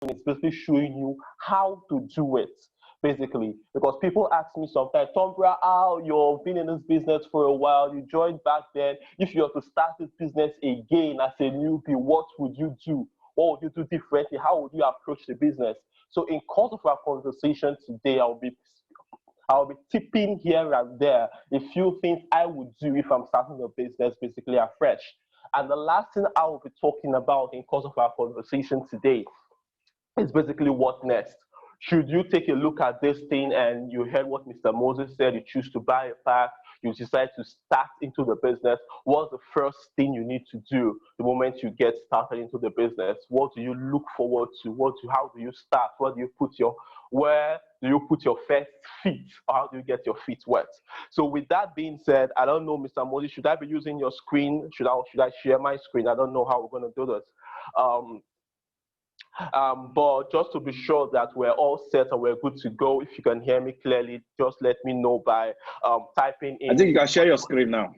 it's basically showing you how to do it. Basically, because people ask me sometimes, Tonbara, how you've been in this business for a while, you joined back then. If you were to start this business again as a newbie, what would you do? What would you do differently? How would you approach the business? So in course of our conversation today, I'll be tipping here and there a few things I would do if I'm starting a business basically afresh. And the last thing I will be talking about in course of our conversation today is basically what next. Should you take a look at this thing and you heard what Mr. Moses said, you choose to buy a pack, you decide to start into the business, what's the first thing you need to do the moment you get started into the business? What do you look forward to? How do you start? Where do you put your first feet? Or how do you get your feet wet? So with that being said, I don't know, Mr. Moses, should I be using your screen? Should I share my screen? I don't know how we're going to do this. But just to be sure that we're all set and we're good to go, if you can hear me clearly, just let me know by typing in. I think you can share your screen now.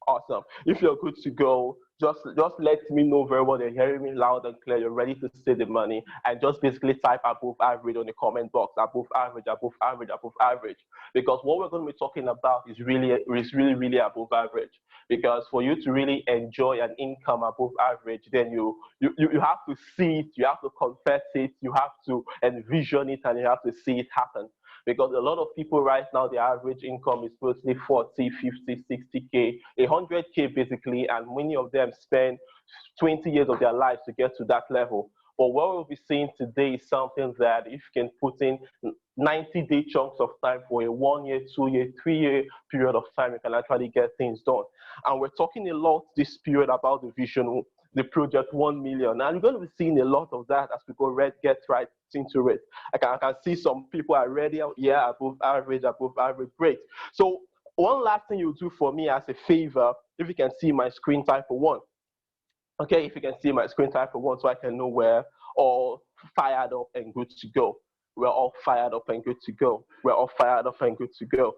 Awesome. If you're good to go, just let me know very well. They're hearing me loud and clear. You're ready to say the money, and just basically type above average on the comment box. Above average, above average, above average. Because what we're going to be talking about is really above average. Because for you to really enjoy an income above average, then you have to see it, you have to confess it, you have to envision it, and you have to see it happen. Because a lot of people right now, their average income is mostly 40, 50, 60K, 100K basically, and many of them spend 20 years of their lives to get to that level. But what we'll be seeing today is something that if you can put in 90-day chunks of time for a 1 year, 2 year, 3 year period of time, you can actually get things done. And we're talking a lot this period about the vision, the project 1 million. And we're going to be seeing a lot of that as we get right into it. I can see some people are ready. Yeah, above average, great. So one last thing you do for me as a favor, if you can see my screen, type for one. Okay, if you can see my screen, type for one so I can know we're all fired up and good to go. We're all fired up and good to go. We're all fired up and good to go.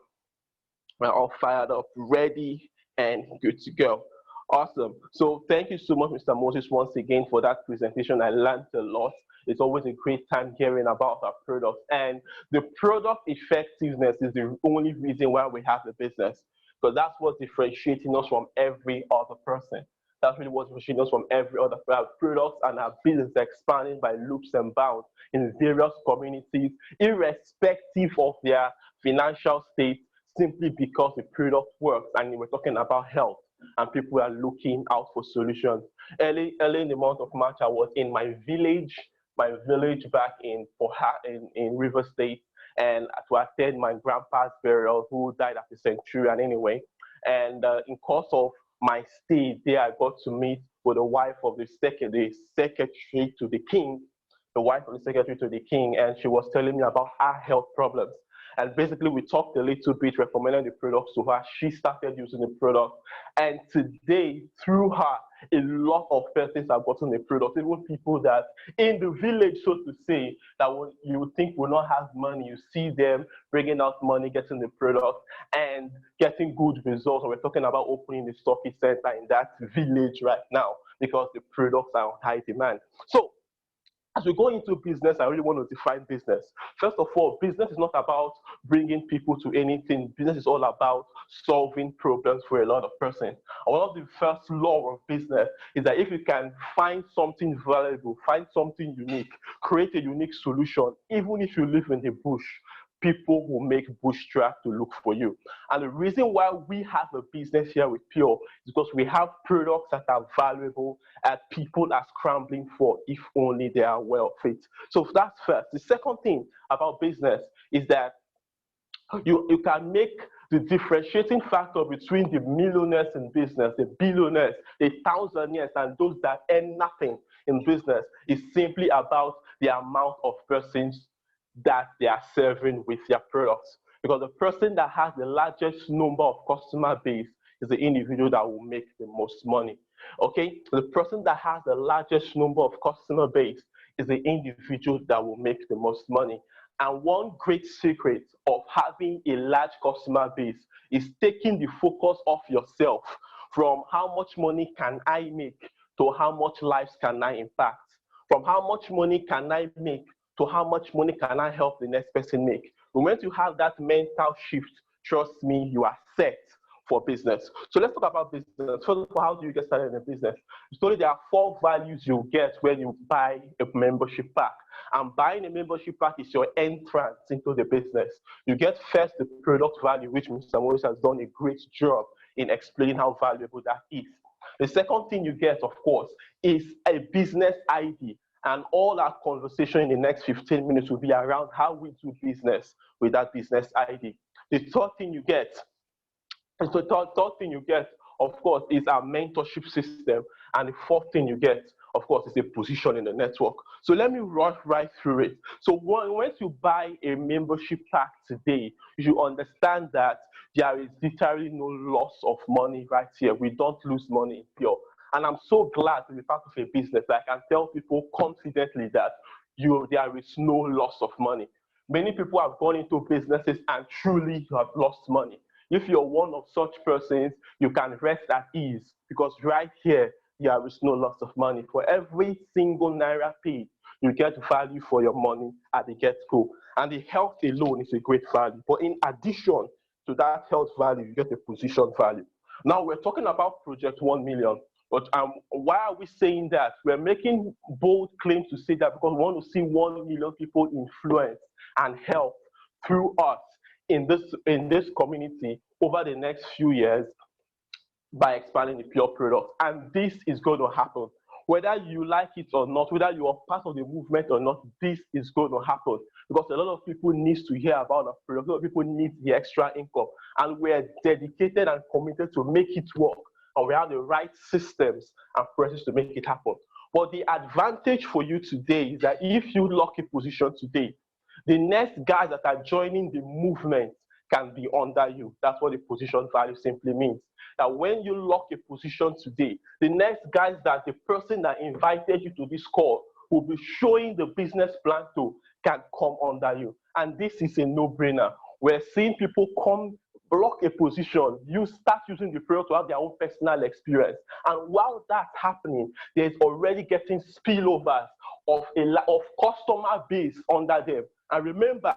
We're all fired up, ready and good to go. Awesome. So thank you so much, Mr. Moses, once again for that presentation. I learned a lot. It's always a great time hearing about our products. And the product effectiveness is the only reason why we have the business, because that's what's differentiating us from every other person. That's really what's differentiating us from every other products, and our business expanding by leaps and bounds in various communities, irrespective of their financial state, simply because the product works. And we're talking about health, and people are looking out for solutions. Early in the month of March, I was in my village back in River State, and to attend my grandpa's burial, who died as a centurion anyway. And in course of my stay there, I got to meet with the wife of the secretary to the king, and she was telling me about her health problems. And basically, we talked a little bit, recommended the products to her. She started using the product. And today, through her, a lot of persons have gotten the product. Even people that in the village, so to say, that you would think will not have money. You see them bringing out money, getting the product, and getting good results. And we're talking about opening the Stockist center in that village right now because the products are on high demand. So, as we go into business, I really want to define business. First of all, business is not about bringing people to anything. Business is all about solving problems for a lot of persons. One of the first law of business is that if you can find something valuable, find something unique, create a unique solution, even if you live in the bush, people will make bush track to look for you. And the reason why we have a business here with Pure is because we have products that are valuable and people are scrambling for if only they are well fit. So that's first. The second thing about business is that you can make the differentiating factor between the millionaires in business, the billionaires, the thousandaires, and those that earn nothing in business is simply about the amount of persons that they are serving with their products. Because the person that has the largest number of customer base is the individual that will make the most money. Okay, the person that has the largest number of customer base is the individual that will make the most money. And one great secret of having a large customer base is taking the focus off yourself from how much money can I make to how much lives can I impact. From how much money can I make to how much money can I help the next person make. When you have that mental shift, trust me, you are set for business. So let's talk about business. First of all, how do you get started in a business? So there are 4 values you get when you buy a membership pack. And buying a membership pack is your entrance into the business. You get first the product value, which Mr. Morris has done a great job in explaining how valuable that is. The second thing you get, of course, is a business ID. And all our conversation in the next 15 minutes will be around how we do business with that business ID. The third thing you get, of course, is our mentorship system. And the fourth thing you get, of course, is a position in the network. So let me rush right through it. So once you buy a membership pack today, you should understand that there is literally no loss of money right here. We don't lose money in Pure. And I'm so glad to be part of a business that I can tell people confidently that there is no loss of money. Many people have gone into businesses and truly you have lost money. If you're one of such persons, you can rest at ease because right here, there is no loss of money. For every single naira paid, you get value for your money at the get-go. And the health alone is a great value. But in addition to that health value, you get a position value. Now we're talking about Project 1 million. But why are we saying that? We're making bold claims to say that because we want to see 1 million people influenced and helped through us in this community over the next few years by expanding the Pure product. And this is going to happen. Whether you like it or not, whether you are part of the movement or not, this is going to happen because a lot of people need to hear about our product. A lot of people need the extra income. And we're dedicated and committed to make it work. And we have the right systems and processes to make it happen. But the advantage for you today is that if you lock a position today, the next guys that are joining the movement can be under you. That's what the position value simply means. That when you lock a position today, the next guys that the person that invited you to this call will be showing the business plan to can come under you. And this is a no-brainer. We're seeing people come block a position, you start using the product to have their own personal experience. And while that's happening, there's already getting spillovers of customer base under them. And remember,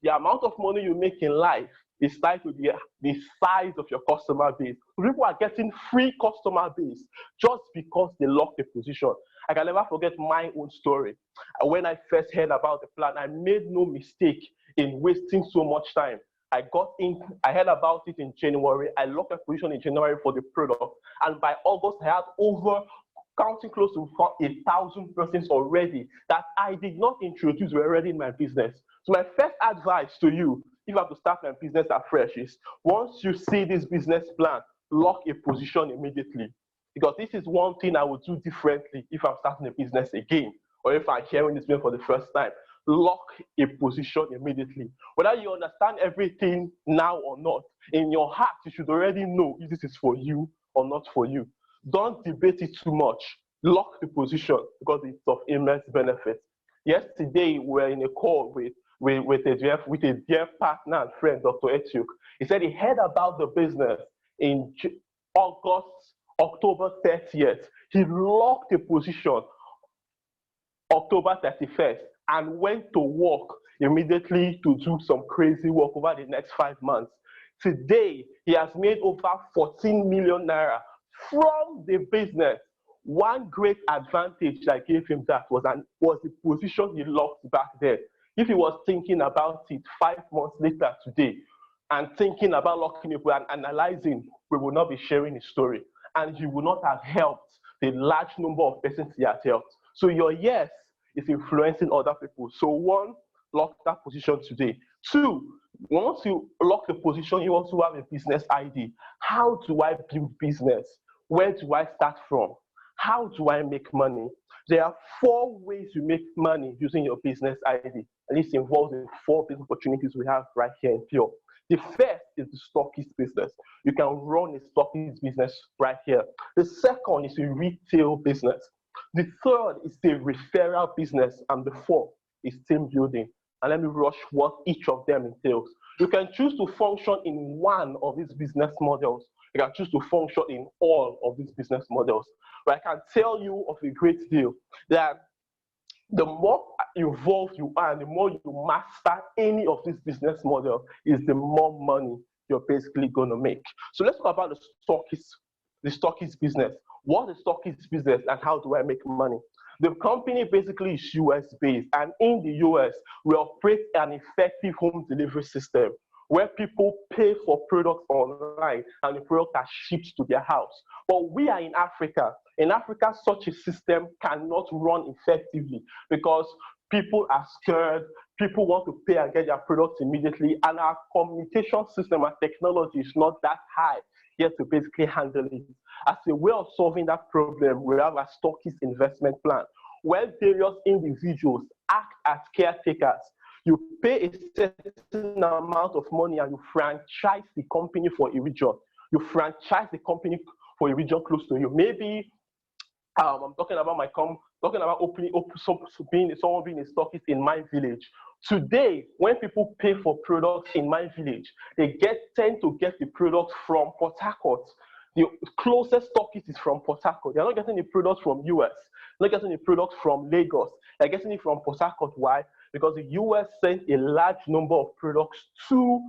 the amount of money you make in life is tied to the size of your customer base. People are getting free customer base just because they locked a position. I can never forget my own story. When I first heard about the plan, I made no mistake in wasting so much time. I heard about it in January. I locked a position in January for the product. And by August, I had counting close to 1,000 persons already that I did not introduce were already in my business. So my first advice to you, if I have to start my business afresh, is once you see this business plan, lock a position immediately. Because this is one thing I would do differently if I'm starting a business again, or if I'm hearing this for the first time. Lock a position immediately. Whether you understand everything now or not, in your heart, you should already know if this is for you or not for you. Don't debate it too much. Lock the position because it's of immense benefit. Yesterday, we were in a call with a dear partner and friend, Dr. Etiuk. He said he heard about the business in October 30th. He locked the position October 31st and went to work immediately to do some crazy work over the next 5 months. Today, he has made over 14 million naira from the business. One great advantage I gave him that was the position he locked back there. If he was thinking about it 5 months later today and thinking about locking it and analyzing, we will not be sharing his story. And he will not have helped the large number of persons he has helped. So your yes is influencing other people. So 1, lock that position today. 2, once you lock the position, you also have a business ID. How do I build business? Where do I start from? How do I make money? There are 4 ways you make money using your business ID. And this involves the 4 business opportunities we have right here in Pure. The first is the Stockist business. You can run a Stockist business right here. The second is a retail business. The third is the referral business. And the 4th is team building. And let me rush what each of them entails. You can choose to function in one of these business models. You can choose to function in all of these business models. But I can tell you of a great deal that The more involved you are, and the more you master any of this business model, is the more money you're basically going to make. So let's talk about the stockist business. What is stockist business and how do I make money? The company basically is US based, and in the US, we operate an effective home delivery system where people pay for products online and the products are shipped to their house. But we are in Africa. In Africa, such a system cannot run effectively because people are scared, people want to pay and get their products immediately, and our communication system and technology is not that high yet to basically handle it. As a way of solving that problem, we have a Stockist investment plan where various individuals act as caretakers. You pay a certain amount of money and you franchise the company for a region. You franchise the company for a region close to you. Maybe I'm talking about talking about someone being a stockist in my village. Today, when people pay for products in my village, they tend to get the products from Port Harcourt. The closest stockist is from Port Harcourt. They're not getting the products from US. They're not getting the products from Lagos. They're getting it from Port Harcourt. Why? Because the US sent a large number of products to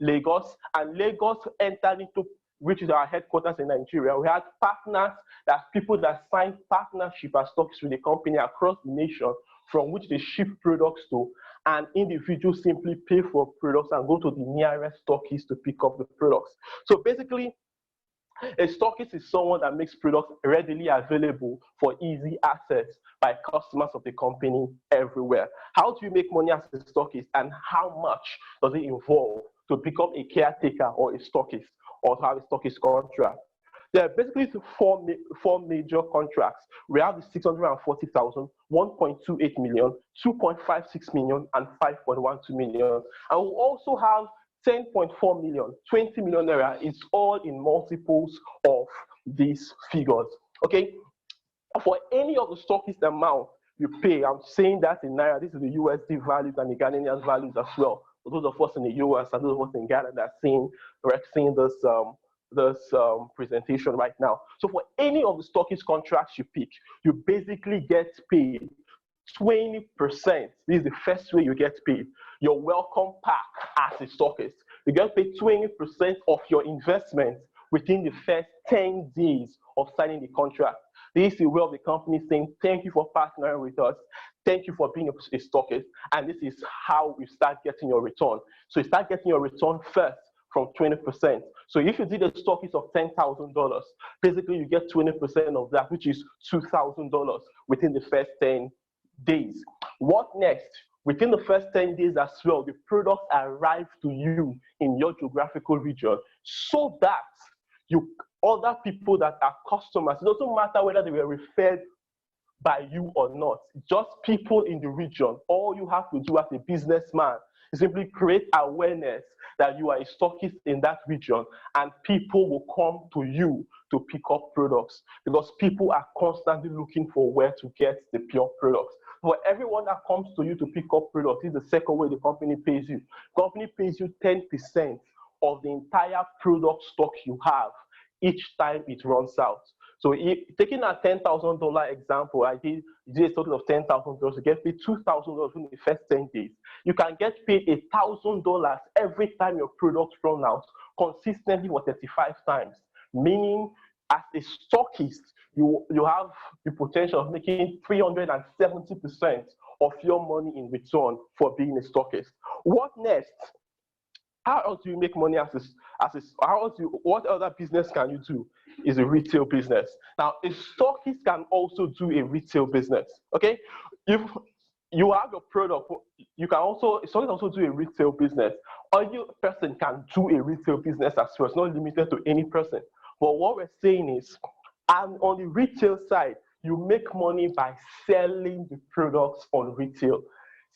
Lagos, and Lagos entered into, which is our headquarters in Nigeria. We had partners, people that signed partnership as stockists with the company across the nation, from which they ship products to, and individuals simply pay for products and go to the nearest stockist to pick up the products. So basically, a stockist is someone that makes products readily available for easy access by customers of the company everywhere. How do you make money as a stockist, and how much does it involve to become a caretaker or a stockist, or to have a stockist contract? There are basically four major contracts. We have the 640,000, 1.28 million, 2.56 million, and 5.12 million. And we also have 10.4 million, 20 million naira. It's all in multiples of these figures. Okay, for any of the stockist amount you pay, I'm saying that in naira. This is the USD values and the Ghanaian values as well. For those of us in the US and those of us in Ghana that are seeing this presentation right now. So for any of the stockist contracts you pick, you basically get paid 20%. This is the first way you get paid. Your welcome pack as a stockist. You get paid 20% of your investment within the first 10 days of signing the contract. This is the way of the company saying, thank you for partnering with us. Thank you for being a stockist. And this is how you start getting your return. So you start getting your return first from 20%. So if you did a stockist of $10,000, basically you get 20% of that, which is $2,000 within the first 10 days. What next? Within the first 10 days as well, the products arrive to you in your geographical region so that other people that are customers, it doesn't matter whether they were referred by you or not, just people in the region. All you have to do as a businessman is simply create awareness that you are a stockist in that region, and people will come to you to pick up products because people are constantly looking for where to get the pure products. For everyone that comes to you to pick up products, this is the second way the company pays you. The company pays you 10% of the entire product stock you have each time it runs out. So taking a $10,000 example, I did a total of $10,000, you get paid $2,000 in the first 10 days. You can get paid $1,000 every time your products run out, consistently for 35 times. Meaning, as a stockist, you have the potential of making 370% of your money in return for being a stockist. What next? How else do you make money what other business can you do? Is a retail business. Now, a stockist can also do a retail business. Okay, if you have your product, a stockist can also do a retail business. Any person can do a retail business as well. It's not limited to any person. But what we're saying is, and on the retail side, you make money by selling the products on retail.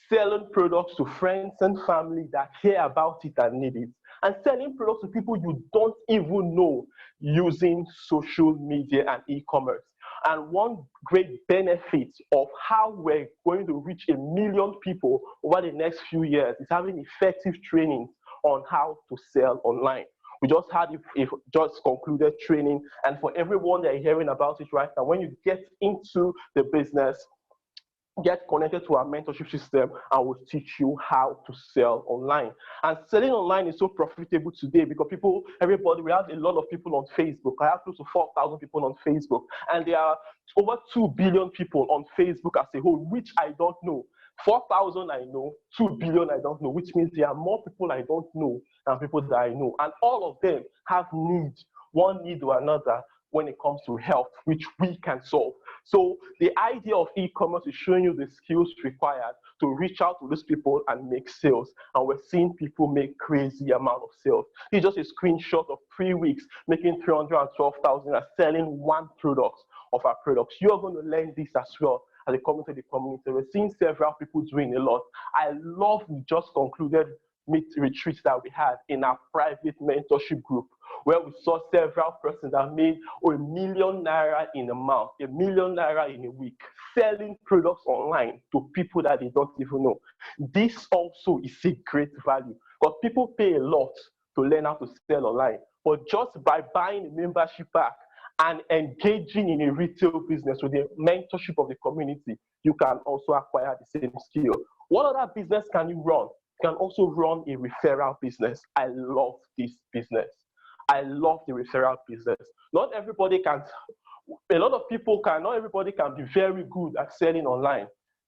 Selling products to friends and family that care about it and need it, and selling products to people you don't even know using social media and e-commerce. And one great benefit of how we're going to reach 1 million people over the next few years is having effective training on how to sell online. We just had just concluded training, and for everyone that are hearing about it right now, when you get into the business, get connected to our mentorship system and we'll teach you how to sell online. And selling online is so profitable today because we have a lot of people on Facebook. I have close to 4,000 people on Facebook, and there are over 2 billion people on Facebook as a whole, which I don't know. 4,000 I know, 2 billion I don't know, which means there are more people I don't know than people that I know. And all of them have needs, one need or another, when it comes to health, which we can solve. So the idea of e-commerce is showing you the skills required to reach out to those people and make sales. And we're seeing people make crazy amount of sales. It's just a screenshot of 3 weeks, making 312,000 and selling one product of our products. You're going to learn this as well as a coming to the community. We're seeing several people doing a lot. I love, we just concluded retreats that we had in our private mentorship group, where we saw several persons that made ₦1 million in a month, ₦1 million in a week, selling products online to people that they don't even know. This also is a great value, because people pay a lot to learn how to sell online. But just by buying a membership pack and engaging in a retail business with the mentorship of the community, you can also acquire the same skill. What other business can you run? You can also run a referral business. I love this business. I love the referral business. Not everybody can be very good at selling online,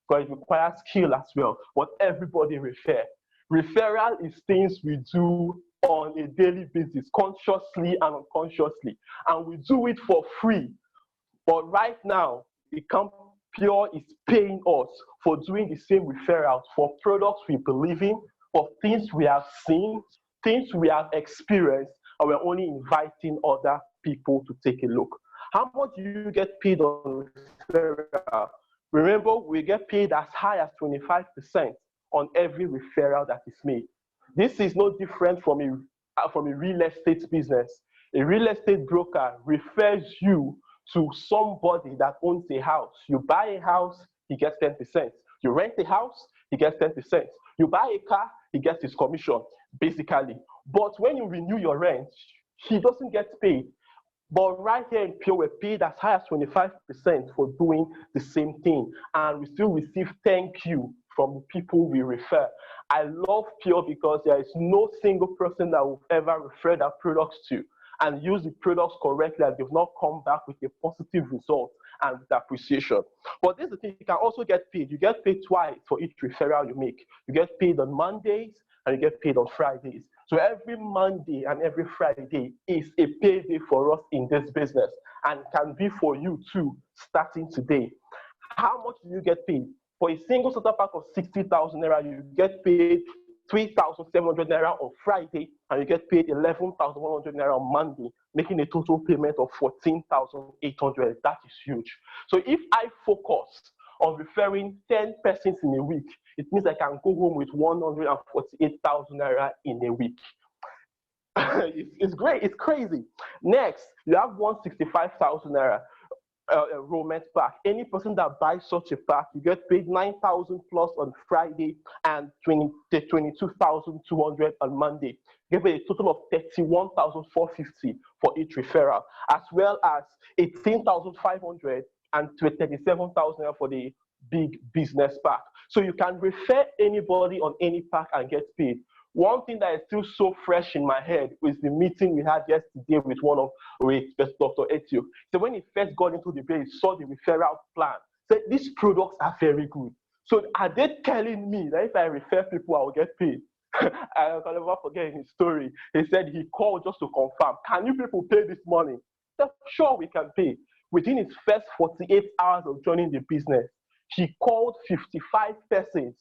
because it requires skill as well, but everybody refer. Referral is things we do on a daily basis, consciously and unconsciously, and we do it for free. But right now, the Pure is paying us for doing the same referrals for products we believe in, for things we have seen, things we have experienced, and we're only inviting other people to take a look. How much do you get paid on referral? Remember, we get paid as high as 25% on every referral that is made. This is no different from a real estate business. A real estate broker refers you to somebody that owns a house. You buy a house, he gets 10%. You rent a house, he gets 10%. You buy a car, he gets his commission, basically. But when you renew your rent, he doesn't get paid. But right here in Pure, we're paid as high as 25% for doing the same thing. And we still receive thank you from the people we refer. I love Pure because there is no single person that will ever refer their products to and use the products correctly, and they've not come back with a positive result and with appreciation. But this is the thing, you can also get paid. You get paid twice for each referral you make. You get paid on Mondays and you get paid on Fridays. So every Monday and every Friday is a payday for us in this business, and can be for you too, starting today. How much do you get paid? For a single starter pack of 60,000 naira, you get paid 3,700 naira on Friday, and you get paid 11,100 naira on Monday, making a total payment of 14,800. That is huge. So if I focus on referring 10 persons in a week, it means I can go home with 148,000 naira in a week. It's great, it's crazy. Next, you have 165,000 naira enrollment pack. Any person that buys such a pack, you get paid 9,000 plus on Friday and 22,200 on Monday. You get paid a total of 31,450 for each referral, as well as 18,500 and 37,000 for the big business pack. So you can refer anybody on any pack and get paid. One thing that is still so fresh in my head is the meeting we had yesterday with Dr. Etiuk. So when he first got into the base, he saw the referral plan. Said these products are very good. So are they telling me that if I refer people, I will get paid? I can never forget his story. He said he called just to confirm. Can you people pay this money? I said, sure, we can pay. Within his first 48 hours of joining the business, he called 55 persons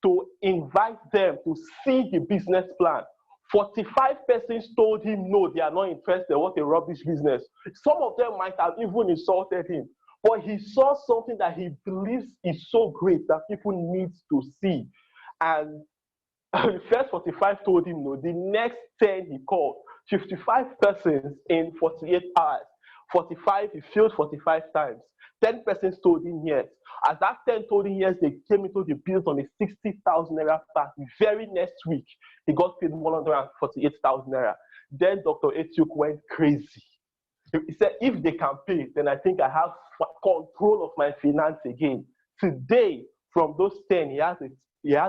to invite them to see the business plan. 45 persons told him, no, they are not interested. What a rubbish business. Some of them might have even insulted him. But he saw something that he believes is so great that people need to see. And the first 45 told him no. The next 10 he called. 55 persons in 48 hours. 45, he failed 45 times. 10 persons told him yes. As that 10 told him yes, they came into the build on a 60,000 naira pack. The very next week, he got paid 148,000 naira. Then Dr. Etiuk went crazy. He said, if they can pay, then I think I have control of my finance again. Today, From those 10, he has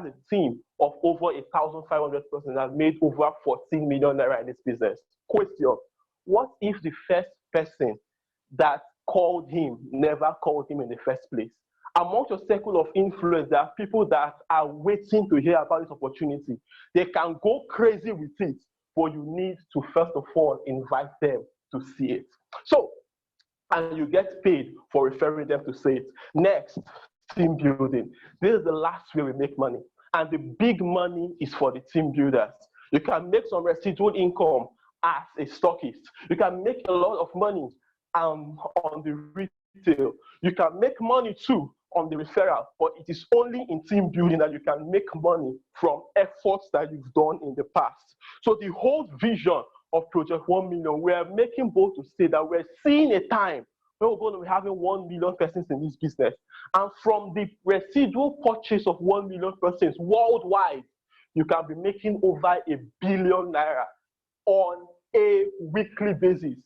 a team of over 1,500 persons that made over 14 million naira in this business. Question: what if the first person that called him never called him in the first place? Amongst your circle of influence, there are people that are waiting to hear about this opportunity. They can go crazy with it, but you need to first of all invite them to see it. So, and you get paid for referring them to say it. Next, team building. This is the last way we make money. And the big money is for the team builders. You can make some residual income as a stockist. You can make a lot of money on the retail. You can make money too on the referral, but it is only in team building that you can make money from efforts that you've done in the past. So the whole vision of Project 1 Million, we are making bold to say that we're seeing a time where we're going to be having 1 million persons in this business. And from the residual purchase of 1 million persons worldwide, you can be making over 1 billion naira on a weekly basis.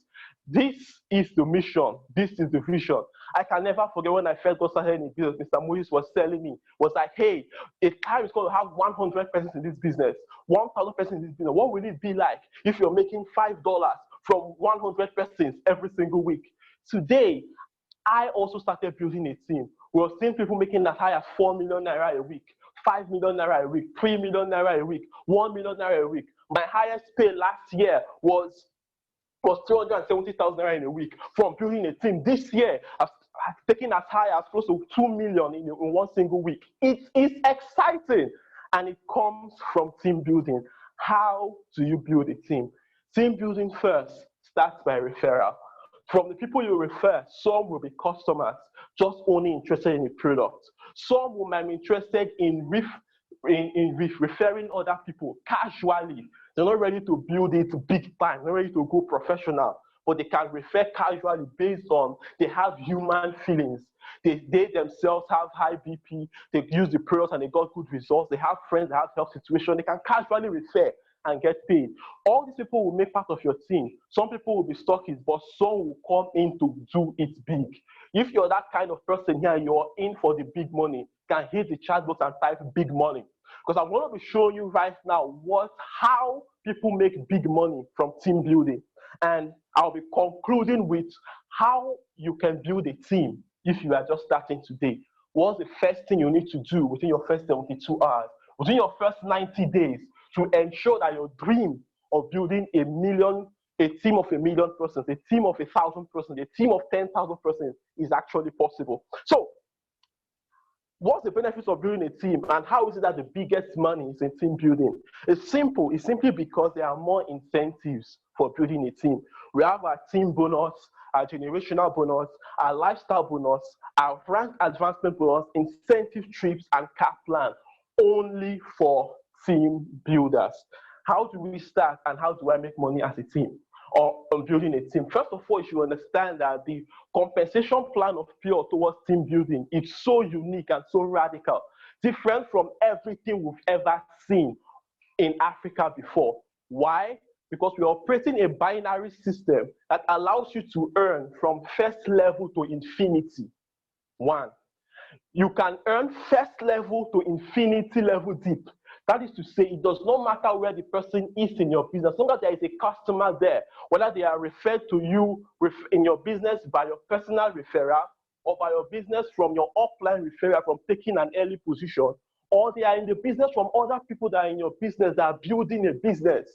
This is the mission. This is the vision. I can never forget when I first got started in business, Mr. Moses was telling me, was like, hey, a time is going to have 100 persons in this business, 1,000 persons in this business. What will it be like if you're making $5 from 100 persons every single week? Today, I also started building a team. We're seeing people making as high as 4 million naira a week, 5 million naira a week, 3 million naira a week, 1 million naira a week. My highest pay last year was 370,000 naira in a week from building a team. This year, I've taken as high as close to 2 million in one single week. It is exciting, and it comes from team building. How do you build a team? Team building first starts by referral. From the people you refer, some will be customers, just only interested in the product. Some will might be interested in referring other people casually. They're not ready to build it big time, they're ready to go professional, but they can refer casually based on they have human feelings. They themselves have high BP, they use the product and they got good results. They have friends that have health situation, they can casually refer and get paid. All these people will make part of your team. Some people will be stockists, but some will come in to do it big. If you're that kind of person here, you're in for the big money, can hit the chat box and type big money. Because I'm going to be showing you right now how people make big money from team building. And I'll be concluding with how you can build a team if you are just starting today. What's the first thing you need to do within your first 72 hours, within your first 90 days, to ensure that your dream of building a team of 1 million persons, a team of 1,000 persons, a team of 10,000 persons is actually possible. So, what's the benefits of building a team, and how is it that the biggest money is in team building? It's simple. It's simply because there are more incentives for building a team. We have our team bonus, our generational bonus, our lifestyle bonus, our rank advancement bonus, incentive trips, and car plan, only for team builders. How do we start, and how do I make money as a team or on building a team? First of all, you should understand that the compensation plan of Pure towards team building is so unique and so radical, different from everything we've ever seen in Africa before. Why? Because we're operating a binary system that allows you to earn from first level to infinity. One, you can earn first level to infinity level deep. That is to say, it does not matter where the person is in your business, as long as there is a customer there, whether they are referred to you in your business by your personal referral or by your business from your offline referral from taking an early position, or they are in the business from other people that are in your business that are building a business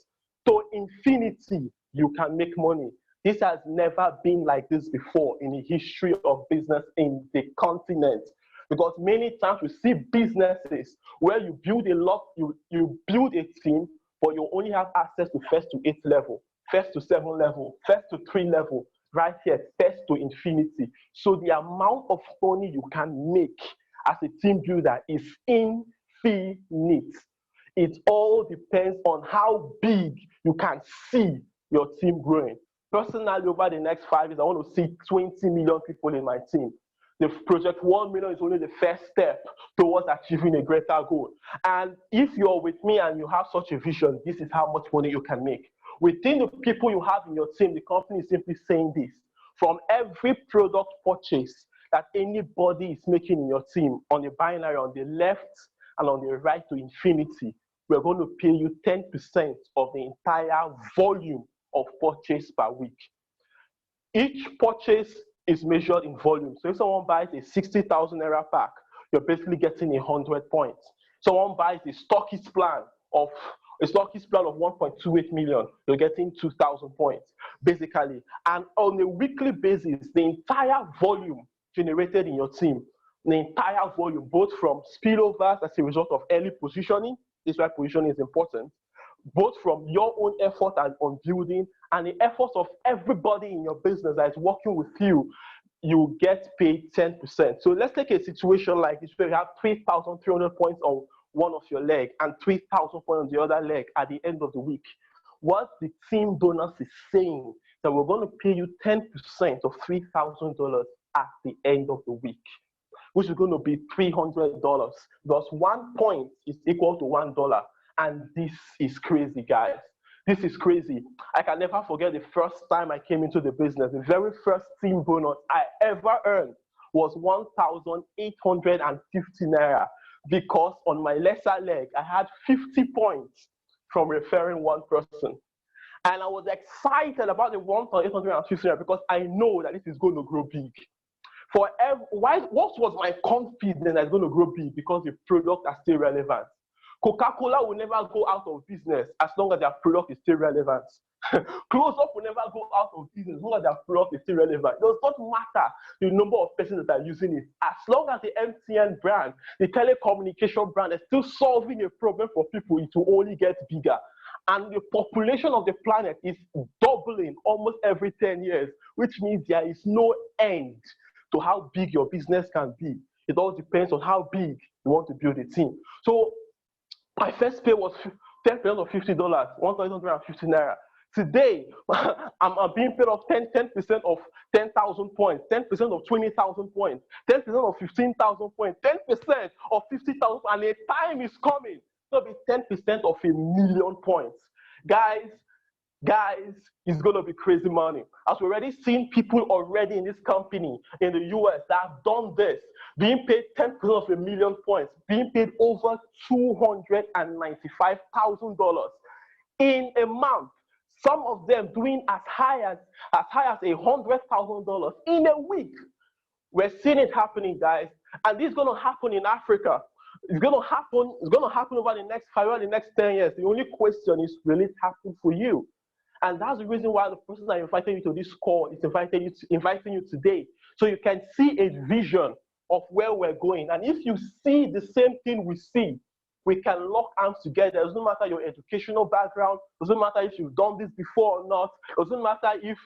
to infinity, you can make money. This has never been like this before in the history of business in the continent. Because many times we see businesses where you build you build a team, but you only have access to first to 8 level, first to 7 level, first to 3 level, right here, first to infinity. So the amount of money you can make as a team builder is infinite. It all depends on how big you can see your team growing. Personally, over the next 5 years, I want to see 20 million people in my team. The Project 1 Million is only the first step towards achieving a greater goal. And if you're with me and you have such a vision, this is how much money you can make. Within the people you have in your team, the company is simply saying this. From every product purchase, that anybody is making in your team on the binary on the left and on the right to infinity, we're going to pay you 10% of the entire volume of purchase per week. Each purchase is measured in volume. So if someone buys a 60,000 naira pack, you're basically getting 100 points. Someone buys a Stockist plan of 1.28 million, you're getting 2,000 points, basically. And on a weekly basis, the entire volume generated in your team, the entire volume, both from spillovers as a result of early positioning, this is why positioning is important, both from your own effort and on building and the efforts of everybody in your business that is working with you, you get paid 10%. So let's take a situation like this where you have 3,300 points on one of your leg and 3,000 points on the other leg at the end of the week. What the team bonus is saying that we're going to pay you 10% of $3,000 at the end of the week, which is going to be $300. Thus 1 point is equal to $1. And this is crazy, guys. This is crazy. I can never forget the first time I came into the business. The very first team bonus I ever earned was 1,850 naira, because on my lesser leg, I had 50 points from referring one person. And I was excited about the 1,850 naira because I know that this is going to grow big. What was my confidence that it's going to grow big? Because the product are still relevant. Coca-Cola will never go out of business as long as their product is still relevant. Close-up will never go out of business as long as their product is still relevant. It does not matter the number of persons that are using it. As long as the MTN brand, the telecommunication brand, is still solving a problem for people, it will only get bigger. And the population of the planet is doubling almost every 10 years, which means there is no end to how big your business can be. It all depends on how big you want to build a team. So my first pay was 10% of $50, 1,850 naira. Today, I'm being paid off 10% of 10,000 points, 10% of 20,000 points, 10% of 15,000 points, 10% of 50,000, and a time is coming to be 10% of 1,000,000 points. Guys, it's going to be crazy money. As we've already seen people already in this company in the US that have done this, being paid 10% of 1,000,000 points, being paid over $295,000 in a month. Some of them doing as high as $100,000 in a week. We're seeing it happening, guys, and this is going to happen in Africa. It's going to happen over the next 5 or the next 10 years. The only question is, will it happen for you? And that's the reason why the person that invited you to this call is inviting you today, so you can see a vision of where we're going. And if you see the same thing we see, we can lock arms together. It doesn't matter your educational background, it doesn't matter if you've done this before or not, it doesn't matter if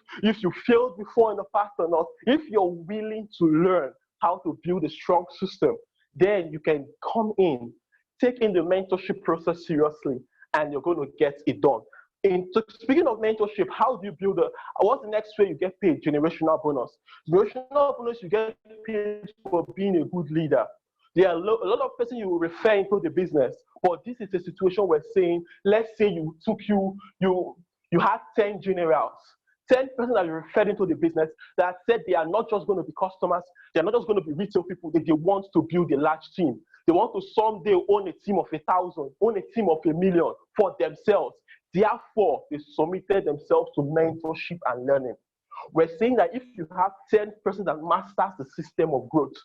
you failed before in the past or not. If you're willing to learn how to build a strong system, then you can come in, take in the mentorship process seriously, and you're going to get it done. Speaking of mentorship, how do you build what's the next way you get paid? Generational bonus. Generational bonus, you get paid for being a good leader. There are a lot of persons you will refer into the business, but this is a situation we're saying, let's say you had 10 generals, 10 persons that you referred into the business that said they are not just going to be customers, they're not just going to be retail people, they want to build a large team. They want to someday own a team of 1,000, own a team of 1,000,000 for themselves. Therefore, they submitted themselves to mentorship and learning. We're saying that if you have 10 persons that masters the system of growth,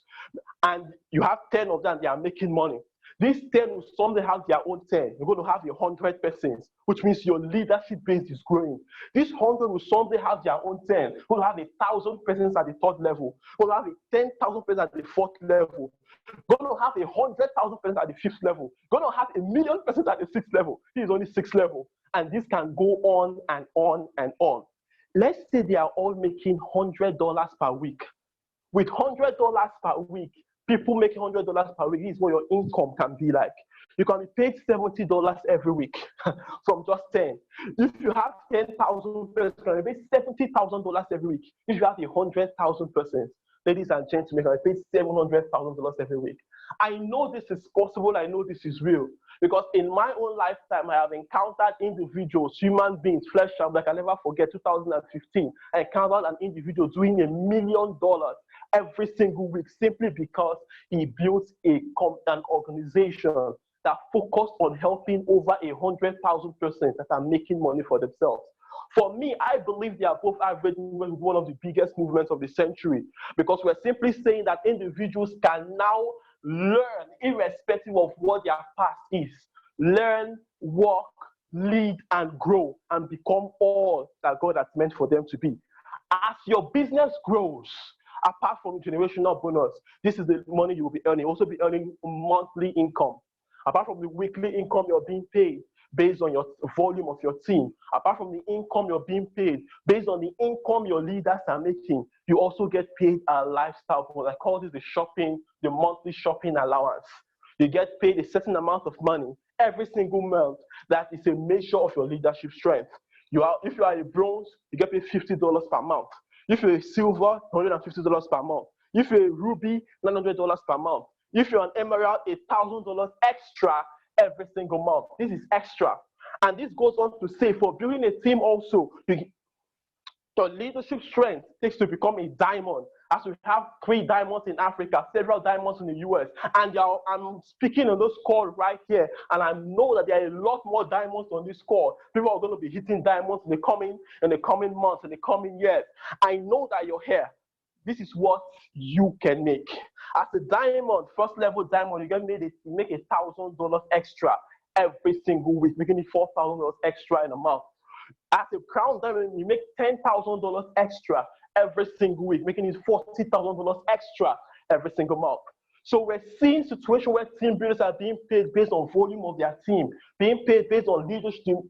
and you have 10 of them, they are making money. These 10 will someday have their own 10. You're going to have 100 persons, which means your leadership base is growing. This 100 will someday have their own 10. You're going to have 1,000 persons at the third level. You're going to have 10,000 persons at the fourth level. You're going to have 100,000 persons at the fifth level. You're going to have 1,000,000 persons at the sixth level. This is only sixth level. And this can go on and on and on. Let's say they are all making $100 per week. With $100 per week, people making $100 per week, this is what your income can be like. You can be paid $70 every week from just 10. If you have 10,000 persons, you can be paid $70,000 every week. If you have 100,000 persons, ladies and gentlemen, you can be paid $700,000 every week. I know this is possible. I know this is real. Because in my own lifetime, I have encountered individuals, human beings, flesh and blood. I can never forget 2015. I encountered an individual doing $1 million every single week simply because he built an organization that focused on helping over 100,000 persons that are making money for themselves. For me, I believe the above average movement is one of the biggest movements of the century, because we're simply saying that individuals can now learn irrespective of what their past is. Learn, work, lead, and grow, and become all that God has meant for them to be. As your business grows, apart from generational bonus, this is the money you will be earning. Also be earning monthly income. Apart from the weekly income you're being paid based on your volume of your team, apart from the income you're being paid based on the income your leaders are making, you also get paid a lifestyle bonus. I call this the monthly shopping allowance. You get paid a certain amount of money every single month. That is a measure of your leadership strength. If you are a bronze, you get paid $50 per month. If you're a silver, $150 per month. If you're a ruby, $900 per month. If you're an emerald, $1,000 extra every single month. This is extra. And this goes on to say, for building a team also, your leadership strength takes to become a diamond. As we have 3 diamonds in Africa, several diamonds in the US, and I'm speaking on this call right here, and I know that there are a lot more diamonds on this call. People are going to be hitting diamonds in the coming months, in the coming years. I know that you're here. This is what you can make. As a diamond, first level diamond, you can make $1,000 extra every single week, making it $4,000 extra in a month. As a crown diamond, you make $10,000 extra every single week, making it $40,000 extra every single month. So we're seeing situations where team builders are being paid based on volume of their team, being paid based on leadership.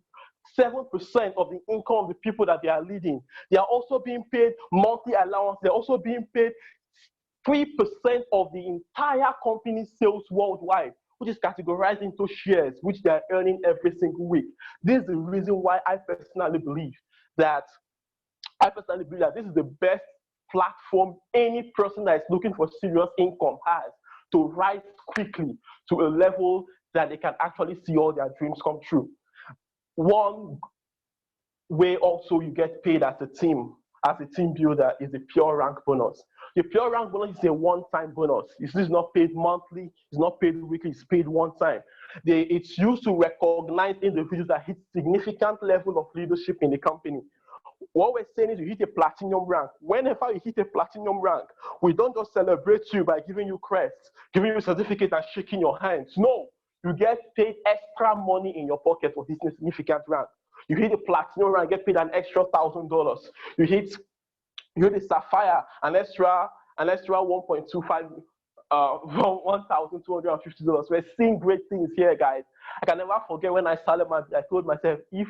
7% of the income of the people that they are leading. They are also being paid monthly allowance. They're also being paid 3% of the entire company's sales worldwide, which is categorized into shares, which they are earning every single week. This is the reason why I personally believe that this is the best platform any person that is looking for serious income has to rise quickly to a level that they can actually see all their dreams come true. One way also you get paid as a team builder is the pure rank bonus. The pure rank bonus is a one-time bonus. This is not paid monthly, it's not paid weekly, it's paid one time. It's used to recognize individuals that hit significant level of leadership in the company. What we're saying is you hit a platinum rank. Whenever you hit a platinum rank, we don't just celebrate you by giving you crests, giving you a certificate and shaking your hands. No. You get paid extra money in your pocket for this significant rank. You hit a platinum rank, get paid an extra $1,000. You hit the sapphire, an extra 1.25, $1,250. We're seeing great things here, guys. I can never forget when I started I told myself, if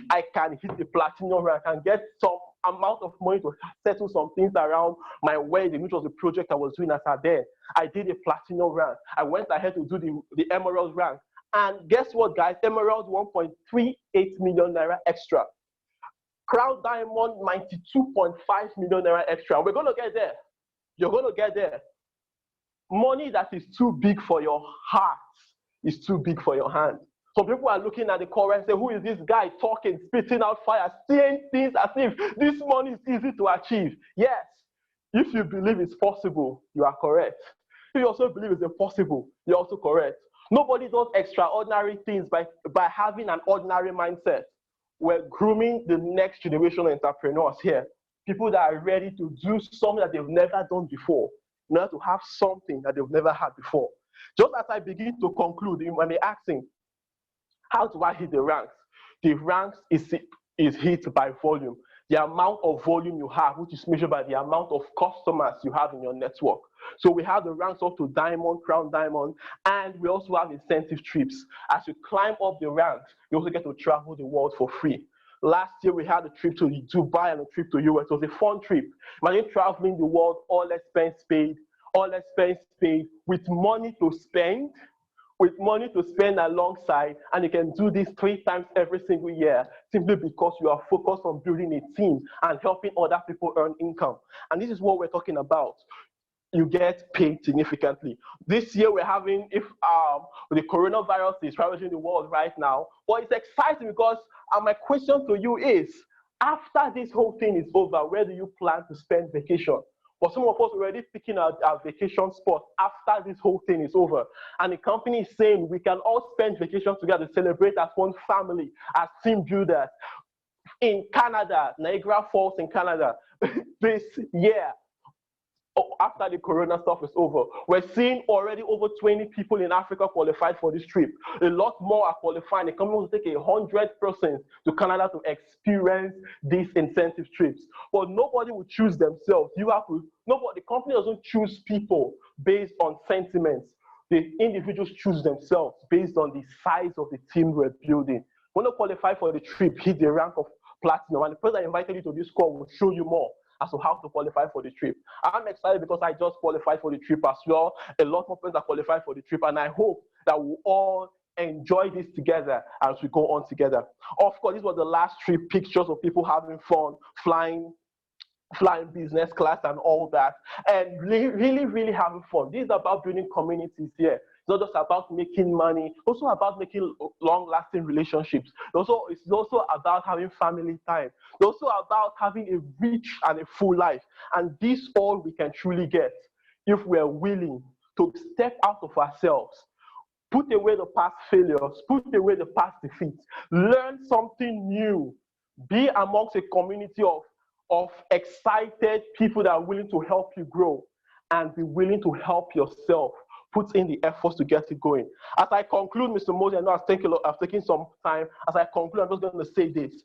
I can hit the platinum rank and get some amount of money to settle some things around my wedding, which was the project I was doing as a then. I did a platinum rank. I went ahead to do the emerald rank. And guess what, guys? Emerald 1.38 million naira extra. Crown diamond 92.5 million naira extra. We're going to get there. You're going to get there. Money that is too big for your heart is too big for your hand. Some people are looking at the call and say, who is this guy talking, spitting out fire, saying things as if this money is easy to achieve? Yes, if you believe it's possible, you are correct. If you also believe it's impossible, you're also correct. Nobody does extraordinary things by having an ordinary mindset. We're grooming the next generation of entrepreneurs here. People that are ready to do something that they've never done before, in order to have something that they've never had before. Just as I begin to conclude, when they're asking, how do I hit the ranks? The ranks is hit by volume. The amount of volume you have, which is measured by the amount of customers you have in your network. So we have the ranks up to diamond, crown diamond, and we also have incentive trips. As you climb up the ranks, you also get to travel the world for free. Last year, we had a trip to Dubai and a trip to US. It was a fun trip. Imagine traveling the world, all expense paid, with money to spend, alongside, and you can do this 3 times every single year simply because you are focused on building a team and helping other people earn income. And this is what we're talking about. You get paid significantly. This year we're having, the coronavirus is ravaging the world right now, but it's exciting because my question to you is, after this whole thing is over, where do you plan to spend vacation? But some of us already picking our vacation spot after this whole thing is over. And the company is saying we can all spend vacation together to celebrate as one family, as team builders. In Canada, Niagara Falls in Canada, this year, after the corona stuff is over, we're seeing already over 20 people in Africa qualified for this trip. A lot more are qualifying. The company will take 100 persons to Canada to experience these incentive trips. But nobody will choose themselves. The company doesn't choose people based on sentiments. The individuals choose themselves based on the size of the team we're building. When you qualify for the trip, hit the rank of platinum, and the person that invited you to this call will show you more as to how to qualify for the trip. I'm excited because I just qualified for the trip as well. A lot more friends are qualified for the trip, and I hope that we'll all enjoy this together as we go on together. Of course, this was the last trip, pictures of people having fun, flying business class and all that, and really having fun. This is about building communities here. It's not just about making money, it's also about making long-lasting relationships. It's also about having family time. It's also about having a rich and a full life. And this all we can truly get if we're willing to step out of ourselves, put away the past failures, put away the past defeats, learn something new, be amongst a community of excited people that are willing to help you grow, and be willing to help yourself put in the efforts to get it going. As I conclude, Mr. Moses, I know I've taken some time. As I conclude, I'm just going to say this.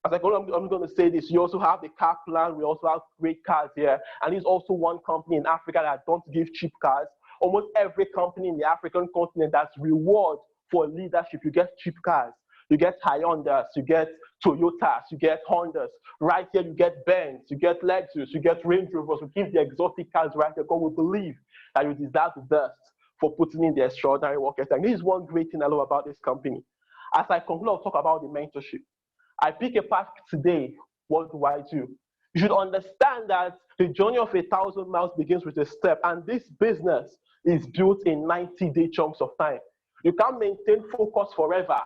I'm going to say this. You also have the car plan. We also have great cars here. And there's also one company in Africa that don't give cheap cars. Almost every company in the African continent that's reward for leadership, you get cheap cars. You get Hyundais, you get Toyotas, you get Hondas. Right here, you get Benz, you get Lexus, you get Range Rovers. We give the exotic cars right here. God will believe that you deserve the best for putting in the extraordinary work ethic. This is one great thing I love about this company. As I conclude, I'll talk about the mentorship. I pick a path today. What do I do? You should understand that the journey of 1,000 miles begins with a step, and this business is built in 90-day chunks of time. You can't maintain focus forever,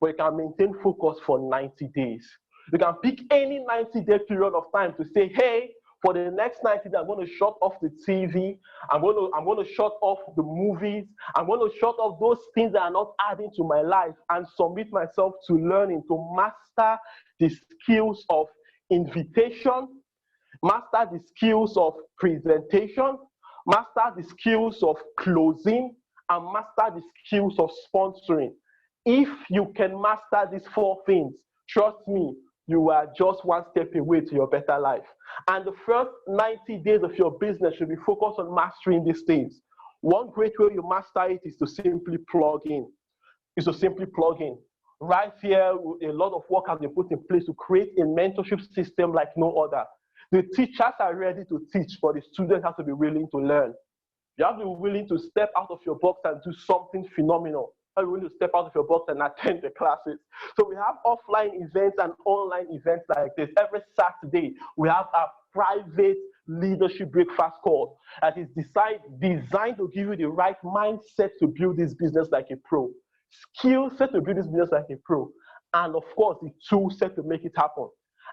but you can maintain focus for 90 days. You can pick any 90-day period of time to say, hey, for the next 90 days, I'm going to shut off the TV. I'm going to shut off the movies. I'm going to shut off those things that are not adding to my life and submit myself to learning, to master the skills of invitation, master the skills of presentation, master the skills of closing, and master the skills of sponsoring. If you can master these 4 things, trust me, you are just one step away to your better life. And the first 90 days of your business should be focused on mastering these things. One great way you master it is to simply plug in. Right here, a lot of work has been put in place to create a mentorship system like no other. The teachers are ready to teach, but the students have to be willing to learn. You have to be willing to step out of your box and do something phenomenal. You have to be willing to step out of your box and attend the classes. So we have offline events and online events like this. Every Saturday, we have a private leadership breakfast call that is designed to give you the right mindset to build this business like a pro, skill set to build this business like a pro, and of course, the tool set to make it happen.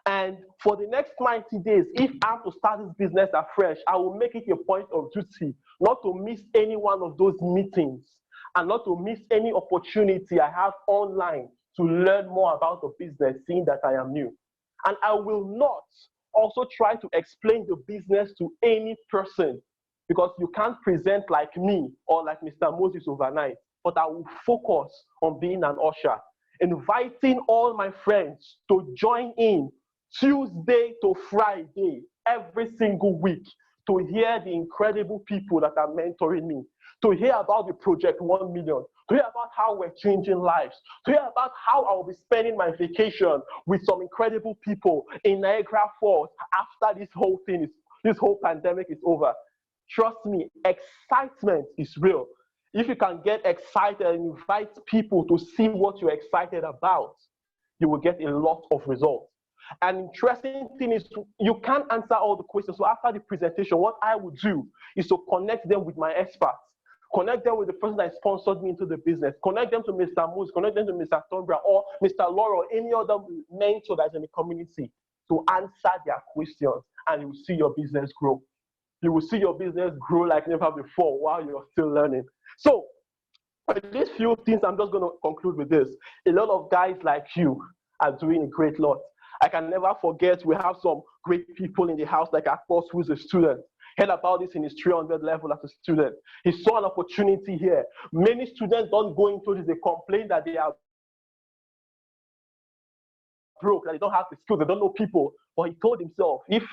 And for the next 90 days, if I have to start this business afresh, I will make it a point of duty not to miss any one of those meetings and not to miss any opportunity I have online to learn more about the business, seeing that I am new. And I will not also try to explain the business to any person, because you can't present like me or like Mr. Moses overnight, but I will focus on being an usher, inviting all my friends to join in Tuesday to Friday, every single week, to hear the incredible people that are mentoring me, to hear about the Project 1 Million, to hear about how we're changing lives, to hear about how I'll be spending my vacation with some incredible people in Niagara Falls after this whole pandemic is over. Trust me, excitement is real. If you can get excited and invite people to see what you're excited about, you will get a lot of results. An interesting thing is you can't answer all the questions. So after the presentation, what I would do is to connect them with my experts, connect them with the person that sponsored me into the business, connect them to Mr. Moose, connect them to Mr. Tonbara or Mr. Laura or any other mentor that's in the community to answer their questions and you will see your business grow. You will see your business grow like never before while you're still learning. So with these few things, I'm just going to conclude with this. A lot of guys like you are doing a great lot. I can never forget, we have some great people in the house, like our boss, who's a student. Heard about this in his 300 level as a student. He saw an opportunity here. Many students don't go into this, they complain that they are broke, that they don't have the skills, they don't know people. But he told himself, if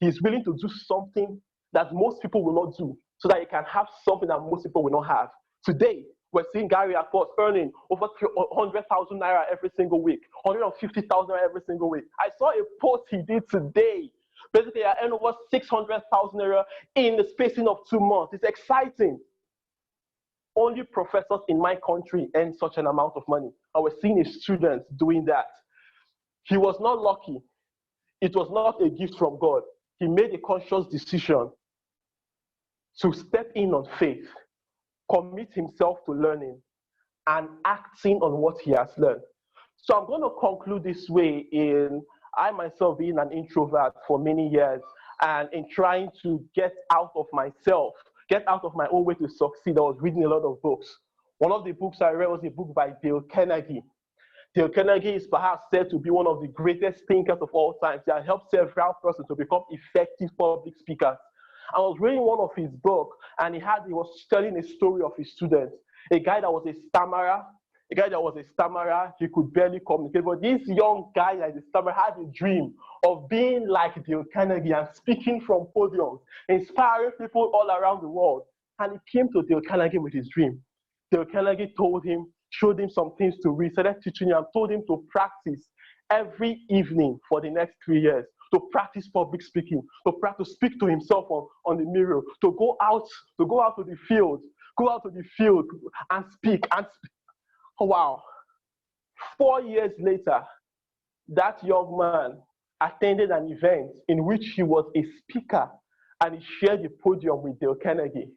he's willing to do something that most people will not do, so that he can have something that most people will not have. Today, we're seeing Gary at first earning over 100,000 naira every single week, 150,000 naira every single week. I saw a post he did today. Basically, I earned over 600,000 naira in the spacing of 2 months. It's exciting. Only professors in my country earn such an amount of money. And we're seeing his students doing that. He was not lucky. It was not a gift from God. He made a conscious decision to step in on faith, commit himself to learning, and acting on what he has learned. So I'm going to conclude this way in I myself being an introvert for many years and in trying to get out of myself, get out of my own way to succeed. I was reading a lot of books. One of the books I read was a book by Dale Carnegie. Dale Carnegie is perhaps said to be one of the greatest thinkers of all time. He has helped several persons to become effective public speakers. I was reading one of his books, and he was telling a story of his student, a guy that was a stammerer. He could barely communicate. But this young guy, like the stammerer, had a dream of being like Dale Carnegie and speaking from podiums, inspiring people all around the world. And he came to Dale Carnegie with his dream. Dale Carnegie told him, showed him some things to read, started teaching him, and told him to practice every evening for the next 3 years, to practice public speaking, to practice speak to himself on the mirror, to go out to the field and speak. Oh, wow. 4 years later, that young man attended an event in which he was a speaker and he shared the podium with Dale Carnegie.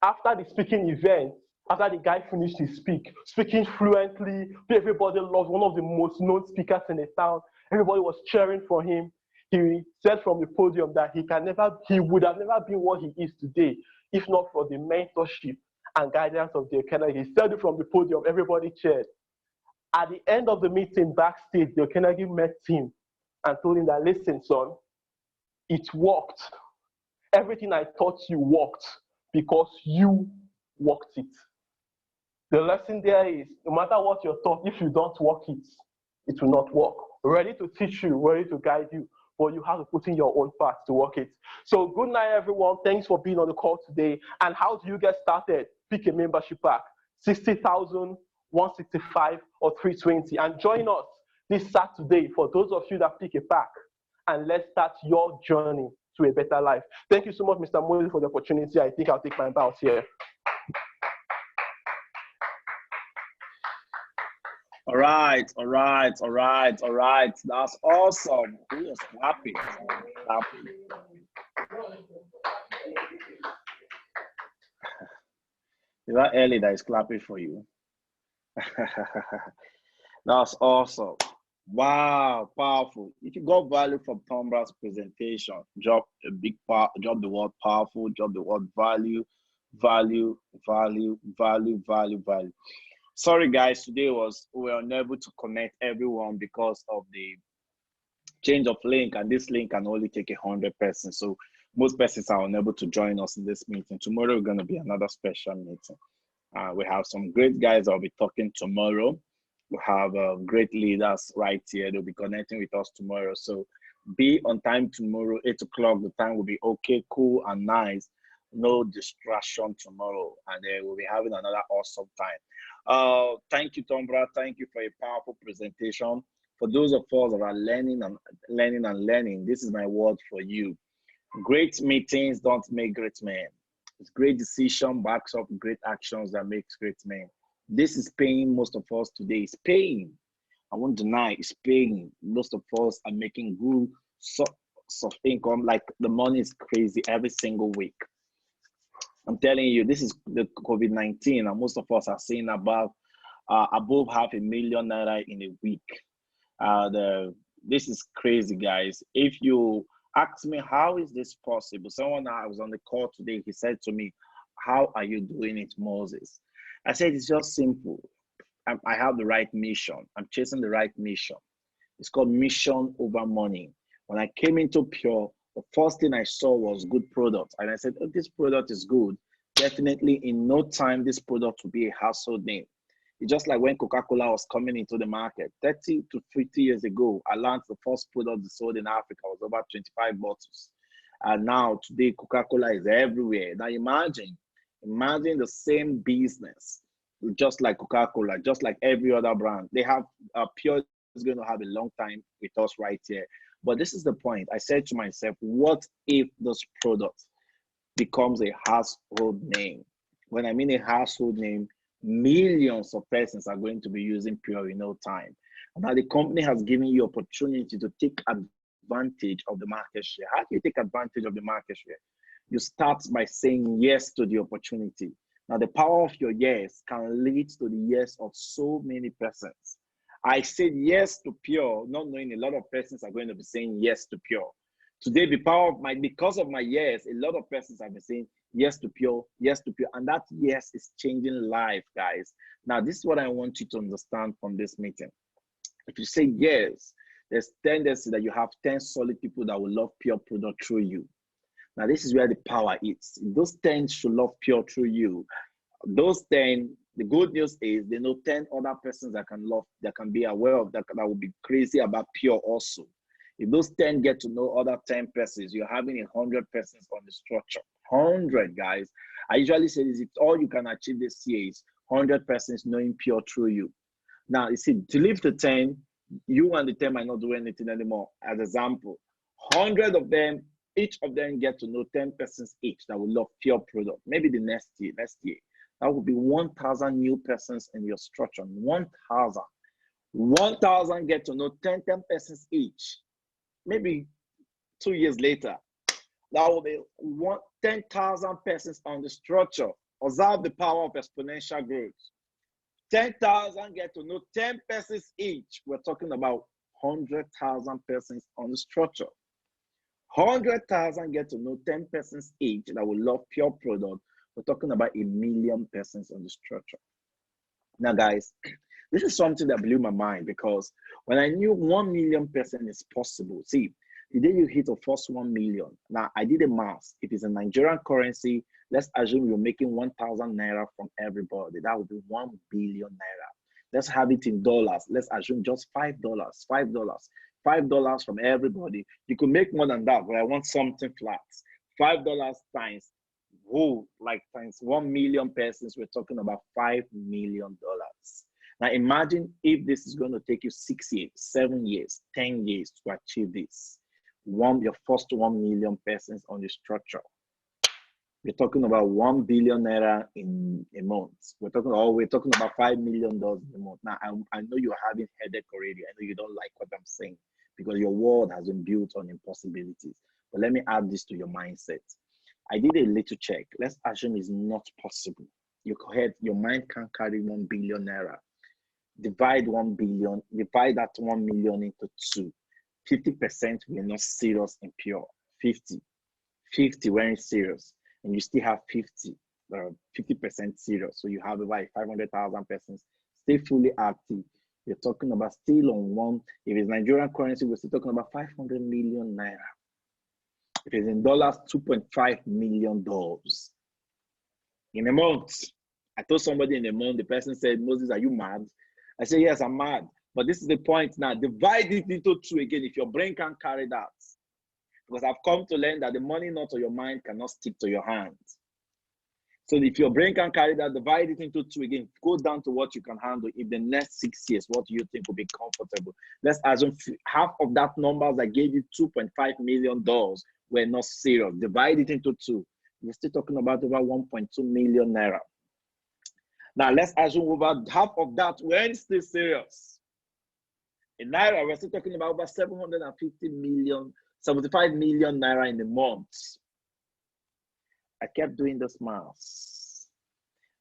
After the speaking event, after the guy finished his speaking fluently, everybody loved, one of the most known speakers in the town. Everybody was cheering for him. He said from the podium that he would have never been what he is today if not for the mentorship and guidance of Dale Carnegie. He said it from the podium, everybody cheered. At the end of the meeting backstage, Dale Carnegie met him and told him that, listen, son, it worked. Everything I taught you worked because you worked it. The lesson there is, no matter what you're taught, if you don't work it, it will not work. Ready to teach you, ready to guide you, but you have to put in your own part to work it. So good night, everyone. Thanks for being on the call today. And how do you get started? Pick a membership pack, 60,000, 165, or 320. And join us this Saturday for those of you that pick a pack. And let's start your journey to a better life. Thank you so much, Mr. Moses, for the opportunity. I think I'll take my bows here. All right. That's awesome. Who is happy? Is that Ellie that is clapping for you? That's awesome. Wow, powerful. If you got value from Tonbara's presentation, drop the word powerful, drop the word value. Sorry guys, today we were unable to connect everyone because of the change of link, and this link can only take 100 persons. So most persons are unable to join us in this meeting. Tomorrow we're going to be another special meeting. We have some great guys I'll be talking tomorrow. We have great leaders right here. They'll be connecting with us tomorrow. So be on time tomorrow, 8 o'clock. The time will be okay, cool, and nice. No distraction tomorrow. And we'll be having another awesome time. Thank you, Tonbara. Thank you for a powerful presentation. For those of us that are learning, this is my word for you. Great meetings don't make great men. It's great decision backs up great actions that makes great men. This is paying most of us today. It's paying. I won't deny it's paying. Most of us are making good source of income. Like the money is crazy every single week. I'm telling you, this is the COVID-19, and most of us are seeing above $500,000 naira in a week. This is crazy, guys. If you asked me, how is this possible? Someone I was on the call today, he said to me, how are you doing it, Moses? I said, it's just simple. I have the right mission. I'm chasing the right mission. It's called mission over money. When I came into Pure, the first thing I saw was good product. And I said, oh, this product is good. Definitely in no time, this product will be a household name. It's just like when Coca-Cola was coming into the market. 30 to 50 years ago, I launched the first product sold in Africa. It was about 25 bottles. And now today, Coca-Cola is everywhere. Now imagine the same business, just like Coca-Cola, just like every other brand. They have Pure is going to have a long time with us right here. But this is the point. I said to myself, what if this product becomes a household name? When I mean a household name, millions of persons are going to be using Pure in no time. Now the company has given you opportunity to take advantage of the market share. How do you take advantage of the market share? You start by saying yes to the opportunity. Now the power of your yes can lead to the yes of so many persons. I said yes to Pure, not knowing a lot of persons are going to be saying yes to Pure. Today, because of my yes, a lot of persons have been saying yes to Pure, and that yes is changing life, guys. Now, this is what I want you to understand from this meeting. If you say yes, there's tendency that you have 10 solid people that will love Pure product through you. Now, this is where the power is. Those 10 should love Pure through you. Those 10, the good news is they know 10 other persons that can love, that can be aware of, that will be crazy about Pure also. If those 10 get to know other 10 persons, you're having 100 persons on the structure. 100, guys. I usually say this, if all you can achieve this year is 100 persons knowing Pure through you. Now, you see, to leave the 10, you and the 10 might not do anything anymore. As example, 100 of them, each of them get to know 10 persons each that will love Pure product. Maybe the next year, that will be 1,000 new persons in your structure. 1,000. 1,000 get to know 10 persons each. Maybe 2 years later, that will be 10,000 persons on the structure. Observe the power of exponential growth. 10,000 get to know 10 persons each. We're talking about 100,000 persons on the structure. 100,000 get to know 10 persons each that will love Pure product. We're talking about 1 million persons on the structure. Now, guys, this is something that blew my mind, because when I knew 1 million person is possible, see, the day you hit the first 1 million, now I did a math. If it's a Nigerian currency, let's assume you're making 1,000 naira from everybody. That would be 1 billion naira. Let's have it in dollars. Let's assume just $5, $5 from everybody. You could make more than that, but I want something flat. $5 times, times 1 million persons, we're talking about $5 million. Now imagine if this is going to take you 6 years, 7 years, 10 years to achieve this. Your first 1 million persons on the structure. We're talking about 1 billion naira in a month. We're talking about $5 million in a month. Now I know you're having headache already. I know you don't like what I'm saying, because your world has been built on impossibilities. But let me add this to your mindset. I did a little check. Let's assume it's not possible. Your mind can't carry 1 billion naira. Divide that 1 million into 2. 50% we're not serious in Pure. 50 weren't serious, and you still have 50% serious. So you have about 500,000 persons still fully active. You're talking about still on one. If it's Nigerian currency, we're still talking about 500 million naira. If it's in dollars, $2.5 million in a month. I told somebody in a month, the person said, Moses, are you mad? I said, yes, I'm mad. But this is the point now. Divide it into 2 again if your brain can't carry that. Because I've come to learn that the money not on your mind cannot stick to your hands. So if your brain can carry that, divide it into 2 again. Go down to what you can handle. In the next 6 years, what do you think will be comfortable? Let's assume half of that numbers that gave you $2.5 million were not serious. Divide it into 2. We're still talking about over 1.2 million naira. Now let's assume over half of that weren't still serious. In naira, we're still talking about over 75 million naira in a month. I kept doing this maths,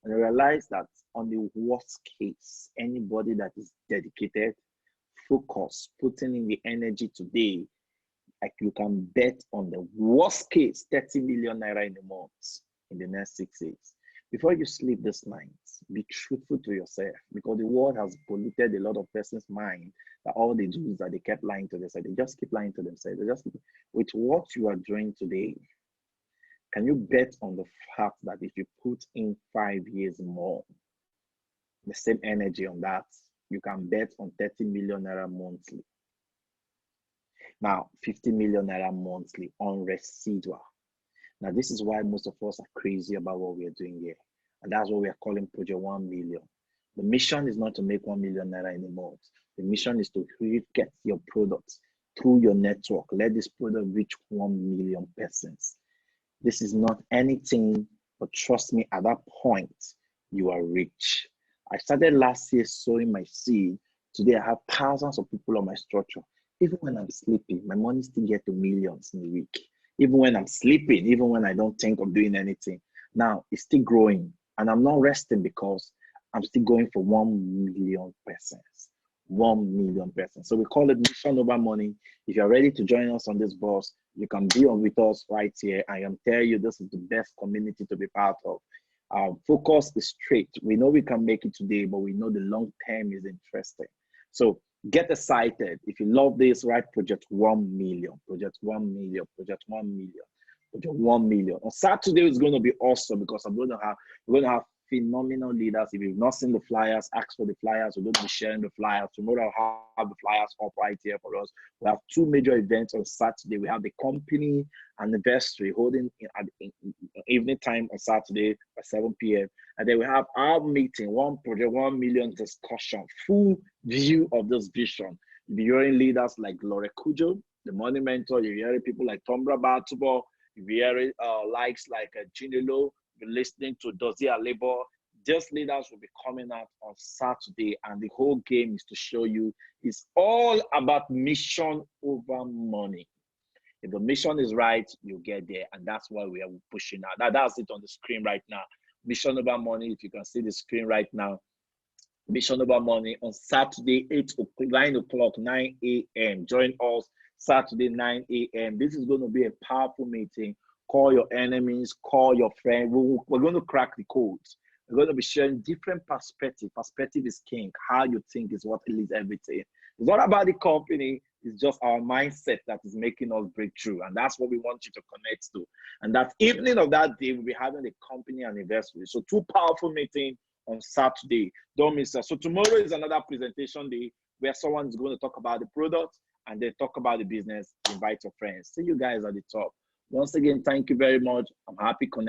and I realized that on the worst case, anybody that is dedicated, focused, putting in the energy today, Like you can bet on the worst case 30 million naira in a month in the next 6 days. Before you sleep this night, be truthful to yourself, because the world has polluted a lot of person's mind that all they do is that they kept lying to themselves. They just keep lying to themselves. They just keep, with what you are doing today, can you bet on the fact that if you put in 5 years more, the same energy on that, you can bet on 30 million naira monthly. Now, 50 million naira monthly on residual. Now, this is why most of us are crazy about what we are doing here. And that's what we are calling Project 1 million. The mission is not to make 1 million naira in a month. The mission is to really get your products through your network. Let this product reach 1 million persons. This is not anything, but trust me, at that point, you are rich. I started last year sowing my seed. Today, I have thousands of people on my structure. Even when I'm sleeping, my money still gets to millions in a week. Even when I'm sleeping, even when I don't think of doing anything. Now, it's still growing. And I'm not resting because I'm still going for 1 million persons. 1 million persons. So we call it mission over money. If you're ready to join us on this bus, you can be on with us right here. I am telling you, this is the best community to be part of. Our focus is straight. We know we can make it today, but we know the long term is interesting. So get excited. If you love this, write Project 1 million, Project 1 million, Project 1 million, Project 1 million. On Saturday, it's going to be awesome because we're going to have phenomenal leaders. If you've not seen the flyers, ask for the flyers. We're going to be sharing the flyers. Tomorrow I'll have the flyers up right here for us. We have 2 major events on Saturday. We have the company anniversary holding at evening time on Saturday at 7 p.m. And then we have our meeting, Project 1 million discussion, full view of this vision. You'll be hearing leaders like Lore Kujo, the money mentor. You're hearing people like Tonbara Batubo. You'll be hearing likes like Jinilo. You're listening to Dozie Labor. These leaders will be coming out on Saturday, and the whole game is to show you it's all about mission over money. If the mission is right, you'll get there, and that's why we are pushing out. That's it on the screen right now. Mission over money. If you can see the screen right now, mission over money on Saturday, 9 o'clock, 9 a.m. Join us Saturday, 9 a.m. This is going to be a powerful meeting. Call your enemies, call your friends. We're going to crack the codes. We're going to be sharing different perspective. Perspective is king. How you think is what leads everything. It's not about the company. It's just our mindset that is making us break through. And that's what we want you to connect to. And that evening of that day, we'll be having the company anniversary. So 2 powerful meetings on Saturday. Don't miss us. So tomorrow is another presentation day where someone is going to talk about the product and then talk about the business. Invite your friends. See you guys at the top. Once again, thank you very much. I'm happy connecting.